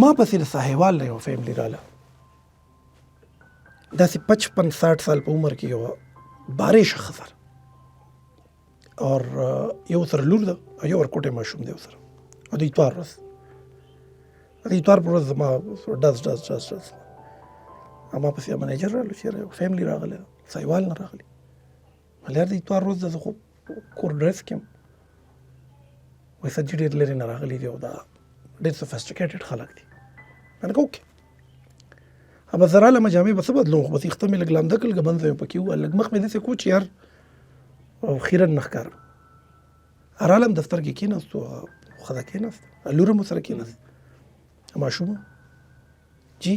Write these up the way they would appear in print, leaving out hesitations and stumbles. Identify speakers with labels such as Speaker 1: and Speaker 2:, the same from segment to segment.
Speaker 1: ما پسې د ساحوال نه یو فیملی راله، داسې 55-60 سال په عمر کې یو بارې شخص اور یو سره لور ده او یو ورکوټی ماشوم دی ورسره، او د اتوار ورځ پر ورځ زما ډز ما پسې منیجر رالو چې یو فیملی راغلی ساحوال نه راغلی، ویل یار د اتوار ورځ ده زه خو کور ډرس کې یم، وایي سر چې ډېر لرې نه راغلي دي او دا ډېر سفسټیکیټډ خلک دي. ما نه اوکې ابا زه رالم جامې به څه بدلوم، خو بس ویښته مې لږ لامده کړل، ګبند مې پکې ووهل، لږ مخ مې داسې کو چې یار خیرن نه ښکارم. رالم دفتر کې کېناستو، ښځه کېناسته، لور هم ورسره کېناسته، ماشوم جی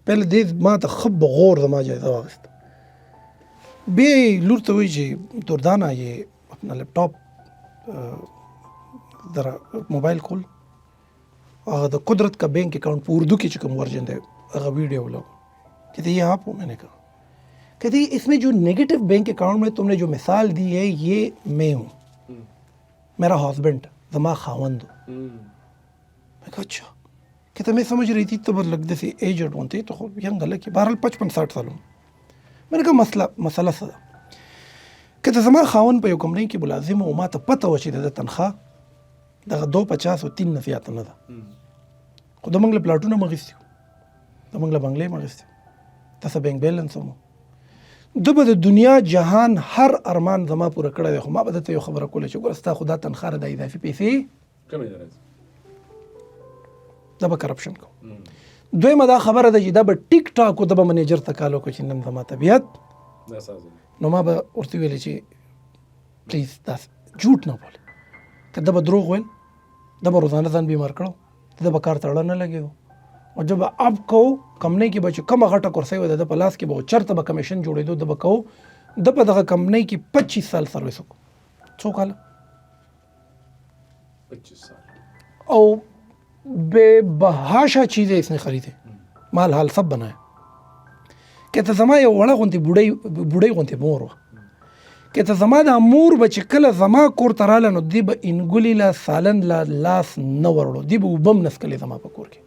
Speaker 1: پهله دې ما ته ښه بغور زما جایزه واخیسته. بیا لور ته وایي چې دردانه یہ اپنا لیپ ٹاپ ذرا موبایل کھول، هغه د قدرت کا بینک اکاؤنٹ په اردو کې چې کوم ورژن دی هغه ویڈیو لگا، کہتے یہ آپ ہو؟ میں نے کہا، کہتے اس میں جو نیگیٹو بینک اکاؤنٹ میں تم نے جو مثال دی ہے یہ میں ہوں، میرا ہسبینڈ زما خاوند ہو. میں کہا اچھا، کہتے میں سمجھ رہی تھی تو لگ جیسے ایجڈ ہوتے تو ینگ لگی، بہرحال 55-60 سال ہوں. میں نے کہا مسئلہ سدا، کہتے زما خاوند په یو کمپنۍ کې ملازم و، ما ته پته وه چې د تنخواه دغه 250 او 3 نه زیاته نه ده، خو د موږ له پلاټونه م اخیستي وو، د موږ له بنګلې م اخیستي وو، داسې بینک بیلنس هم و. ده به د دنیا جهان هر ارمان زما پوره کړی دی، خو ما به درته یو خبره کوله چې ګوره ستا خو دا تنخواه ده، دا اضافي پیسې
Speaker 2: کمې ده راځي،
Speaker 1: دا به کرپشن کوو. دویمه دا خبره ده چې دا به ټیک ټاک و، دا به منیجر ته کال وکړو چې نن زما طبیعت نو ما به ورته ویلې چې پلیز دا جھوٹ نه بولې، که دا به دروغ ویل، دا به روزانه ځان بیمار کړو، دا به کار ته اړه نه لګېدو، او جب اب کو کمپنۍ کې به چې کومه غټه کرسۍ وه د په لاس کې به چرته به کمیشن جوړېدو، د به کوو د په دغه کمپنۍ کې 25 سال سروس وکړو. څو کاله؟
Speaker 2: 25 سال.
Speaker 1: او بے بہاشا چیزیں اس نے خریدے، مال حال سب بنایا. کہتا زما یو وړه غونتې بوډۍ غونتې مور وه، کہتا زما دا مور به چې کله زما کور ته راله نو دی به انګولي له سالن له لاس نه وروړو، دی به اوبه م نسکلې زما په کور کې،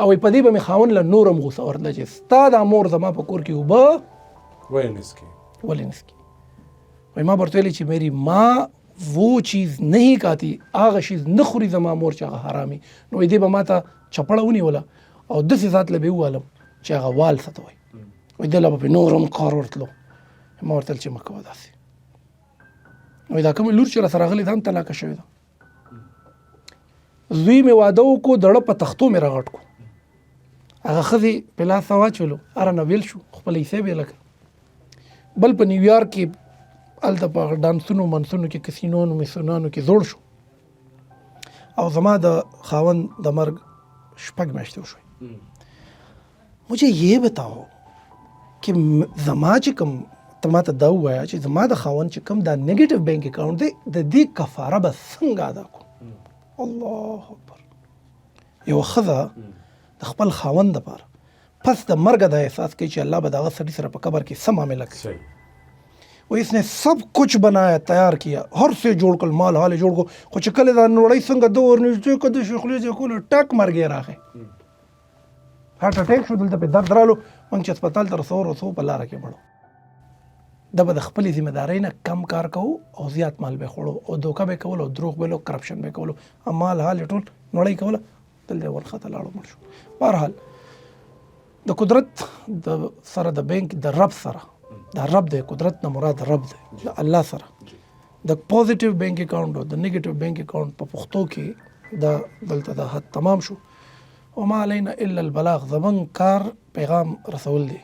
Speaker 1: او په دې به مې خاوند له نور هم غوسه ورتله چې ستا دا مور زما په کور کې اوبه ولې نسکي. وایي ما به ورته ویلې چې میری ماں وہ چیز نہیں کھاتی، هغه چیز نه خوري زما مور چې هغه حرامي. نو دې به ما ته چپړه ونیوله او داسې ذات له به ووالم چې هغه والسه ته وایي، وایي دله به پې نور هم کار ورتلو. ما ورته ویل چې مه کوه داسې، وایي دا کومه لور چې راسره راغلې دا هم طلاقه شوې ده. زوی مې واده وکړو، دړه په تختو مې راغټ کړو، هغه ښځې په لاس واچولو، اره نه ویل شو، خپله حصې به یې لکه بل په نیویارک کې هلته په ډانسونو منسونو کې کسینونو میسونانو کې زوړ شو، او زما د خاوند د مرګ 6 میاشتې وشوې. مجھے یہ بتاؤ کہ زما چې کوم ته ما ته دا ووایه چې زما د خاوند چې کوم دا نیګیټیو بینک اکاؤنټ دی د دې کفاره به څنګه ادا کړو؟ الله اکبر. یو ښځه د خپل خاوند دپاره پس د مرګه دا احساس کوي چې الله به د هغه سړي سره په قبر کې څه معامله کوي. و اس نے سب کچھ بنایا، تیار کیا، هر څه جوړ کړل، مال حال یې جوړ کړو، خو چې کله دا نوړی څنګه ده ورنږدې کړ د شیخلي ځای کولو ټک مرګ یې راغی، هارټ اټیک شو، دلته پې درد رالو، موږ چې هسپتال ته رسو په لاره کې مړو. دا به د خپلې ذمهدارۍ نه کم کار کوو او زیات مال به خوړو او دوکه به کولو او دروغ به کرپشن به کولو، مال حال یې ټول نوړی کوله، دلته ورخته لاړو مړ شو. بهرحال د قدرت د سره د بینک د رب سره، دا رب دی، قدرت نه مراد رب دی، د الله سره د پوزیټیو بینک اکاؤنٹ او د نیگیټیو بینک اکاؤنٹ په پښتو کې دا دلته د حد تمام شو. وما علینا الا البلاغ، زمونږ کار پیغام رسول دی.